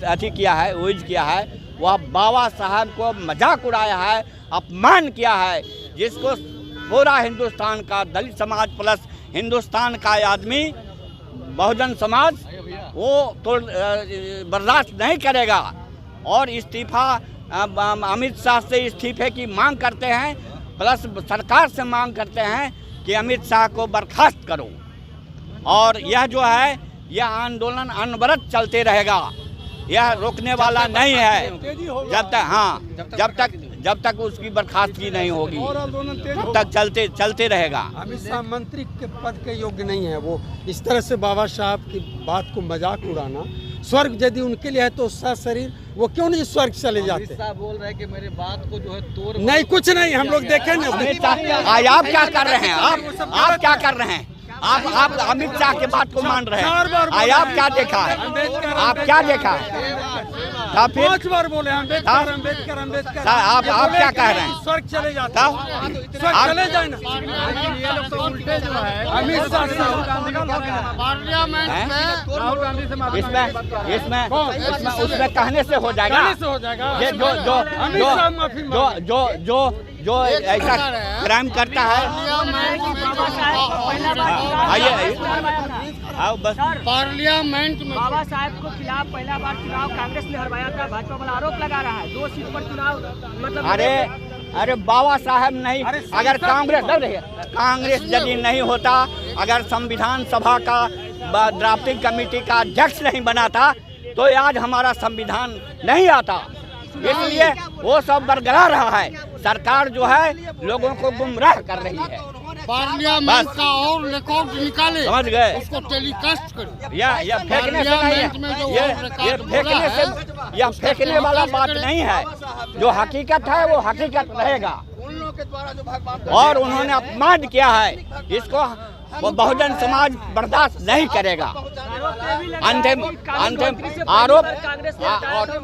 अथी किया है, यूज किया है, वह बाबा साहब को मजाक उड़ाया है, अपमान किया है, जिसको पूरा हिंदुस्तान का दलित समाज प्लस हिंदुस्तान का आदमी बहुजन समाज वो तो बर्दाश्त नहीं करेगा। और इस्तीफा अमित शाह से इस्तीफे की मांग करते हैं, प्लस सरकार से मांग करते हैं कि अमित शाह को बर्खास्त करो। और यह जो है यह आंदोलन अनवरत चलते रहेगा, यह रोकने वाला नहीं है जब तक उसकी बर्खास्तगी नहीं होगी, तब तक चलते रहेगा। अमित शाह मंत्री के पद के योग्य नहीं है। वो इस तरह से बाबा साहब की बात को मजाक उड़ाना, स्वर्ग यदि उनके लिए है तो उसका शरीर वो क्यों नहीं स्वर्ग चले जाते। अमित शाह बोल रहे हैं कि मेरी बात को जो है तोड़ नहीं, कुछ नहीं, हम लोग देखें ना। आप क्या कर रहे हैं? आप क्या कर रहे हैं? आप अमित शाह के बात को मान रहे हैं। आप क्या देखा है? आप क्या देखा है? फिर 5 बार बोले अम्बेडकर अम्बेडकर अम्बेडकर। आप क्या कह रहे हैं? स्वर्ग चले जाते, स्वर्ग चले जाए ना। अमित शाह इसमें उसमें कहने से हो जाएगा। ये जो ऐसा क्राइम करता है, बस पार्लियामेंट में बाबा साहब को खिलाफ पहला बार चुनाव कांग्रेस ने हरवाया था, भाजपा वाला आरोप लगा रहा है 2 सीट पर चुनाव। मतलब अरे बाबा साहब नहीं, अगर कांग्रेस यदि नहीं होता, अगर संविधान सभा का ड्राफ्टिंग कमेटी का अध्यक्ष नहीं बना था तो आज हमारा संविधान नहीं आता। इसलिए वो सब बरकरार रहा है। सरकार जो है लोगों को गुमराह कर रही है। पार्लियामेंट का और रिकॉर्ड निकाले, समझ गए, उसको टेलीकास्ट करें। यह फेंकने से नहीं है, यह फेंकने वाला बात नहीं है। जो हकीकत है वो हकीकत रहेगा। और उन्होंने अपमान किया है, इसको वो बहुजन समाज बर्दाश्त नहीं करेगा। अंतिम आरोप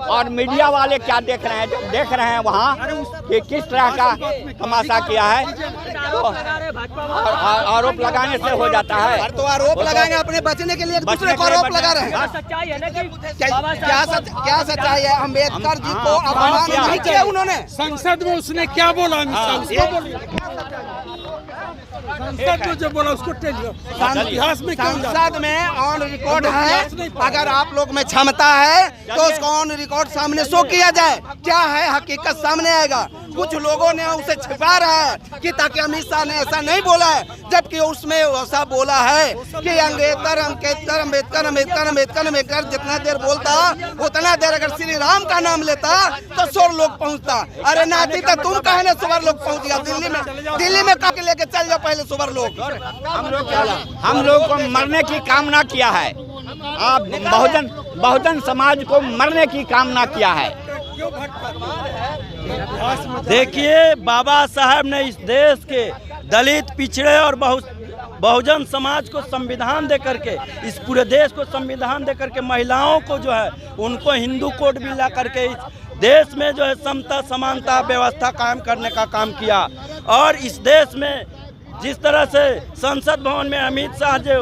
और मीडिया वाले क्या देख रहे हैं? जो देख रहे हैं वहाँ कि किस तरह का तमाशा किया है, तो आरोप लगाने से हो जाता है। तो आरोप लगाएंगे अपने बचने के लिए, दूसरे को आरोप लगा रहे हैं। सच्चाई है ना कि क्या सच्चाई है? अम्बेडकर जी को अपमान नहीं किया उन्होंने। संसद में उसने क्या बोला? संसद में जो बोला उसको इतिहास में संसद में ऑन रिकॉर्ड है। अगर आप लोग में क्षमता है तो उसको ऑन रिकॉर्ड सामने शो किया जाए। क्या है हकीकत सामने आएगा। कुछ लोगों ने उसे छिपा रहा है कि ताकि अमित शाह ने ऐसा नहीं बोला है, जबकि उसमें ऐसा बोला है कि अम्बेडकर अम्बेडकर अम्बेडकर अम्बेडकर अम्बेडकर अम्बेडकर। जितना देर बोलता उतना देर अगर श्री राम का नाम लेता तो 100 लोग पहुँचता। अरे नाती तो तुम कहे ना सुबह लोग पहुँच गया दिल्ली में काके लेके चल जाओ पहले सुबह लोग। हम लोग को मरने की कामना किया है। आप बहुजन समाज को मरने की कामना किया है। देखिए, बाबा साहब ने इस देश के दलित, पिछड़े और बहुजन समाज को संविधान दे करके, इस पूरे देश को संविधान दे करके, महिलाओं को जो है उनको हिंदू कोड भी ला करके इस देश में जो है समता समानता व्यवस्था कायम करने का काम किया। और इस देश में जिस तरह से संसद भवन में अमित शाह जो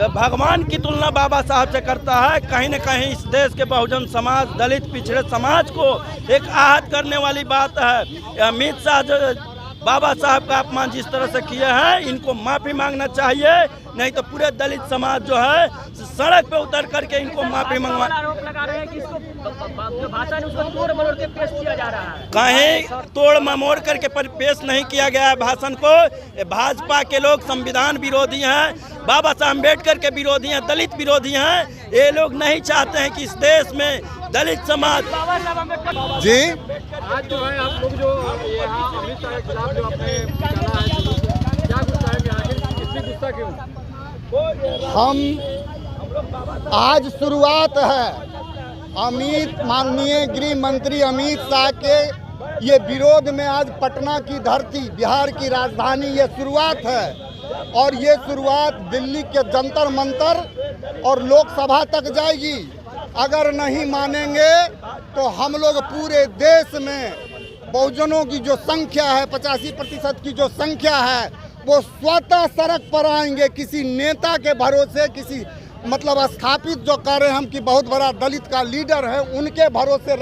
भगवान की तुलना बाबा साहब से करता है, कहीं न कहीं इस देश के बहुजन समाज, दलित, पिछड़े समाज को एक आहत करने वाली बात है। अमित शाह जो बाबा साहब का अपमान जिस तरह से किए हैं, इनको माफ़ी मांगना चाहिए, नहीं तो पूरे दलित समाज जो है सड़क पे उतर करके इनको माफ़ी मंगवा। आरोप लगा रहे हैं कि इसको जो भाषा है उसको तोड़ मरोड़ के पेश किया जा रहा है। कहीं तोड़ ममोड़ करके पेश नहीं किया गया है भाषण को। भाजपा के लोग संविधान विरोधी हैं, बाबा साहब अम्बेडकर के विरोधी हैं, दलित विरोधी हैं। ये लोग नहीं चाहते हैं कि इस देश में दलित समाज जी। आज जो है आप लोग जो यहाँ अमित शाह के खिलाफ जो आपने चला है, क्या कुछ कहेंगे? आखिर इतनी गुस्सा क्यों? हम आज शुरुआत है माननीय गृह मंत्री अमित शाह के ये विरोध में आज पटना की धरती, बिहार की राजधानी, ये शुरुआत है और ये शुरुआत दिल्ली के जंतर मंतर और लोकसभा तक जाएगी। अगर नहीं मानेंगे तो हम लोग पूरे देश में बहुजनों की जो संख्या है, 85% की जो संख्या है, वो स्वतः सड़क पर आएंगे। किसी नेता के भरोसे, किसी मतलब स्थापित जो कर रहे हैं हम कि बहुत बड़ा दलित का लीडर है, उनके भरोसे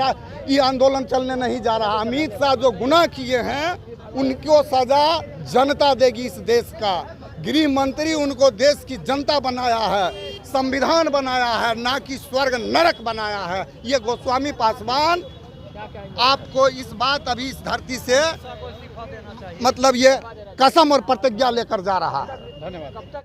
ये आंदोलन चलने नहीं जा रहा। अमित शाह जो गुनाह किए हैं उनको सजा जनता देगी इस देश का। गृह मंत्री उनको देश की जनता बनाया है, संविधान बनाया है, ना कि स्वर्ग नरक बनाया है। ये गोस्वामी पासवान आपको इस बात अभी इस धरती से मतलब ये कसम और प्रतिज्ञा लेकर जा रहा है। धन्यवाद।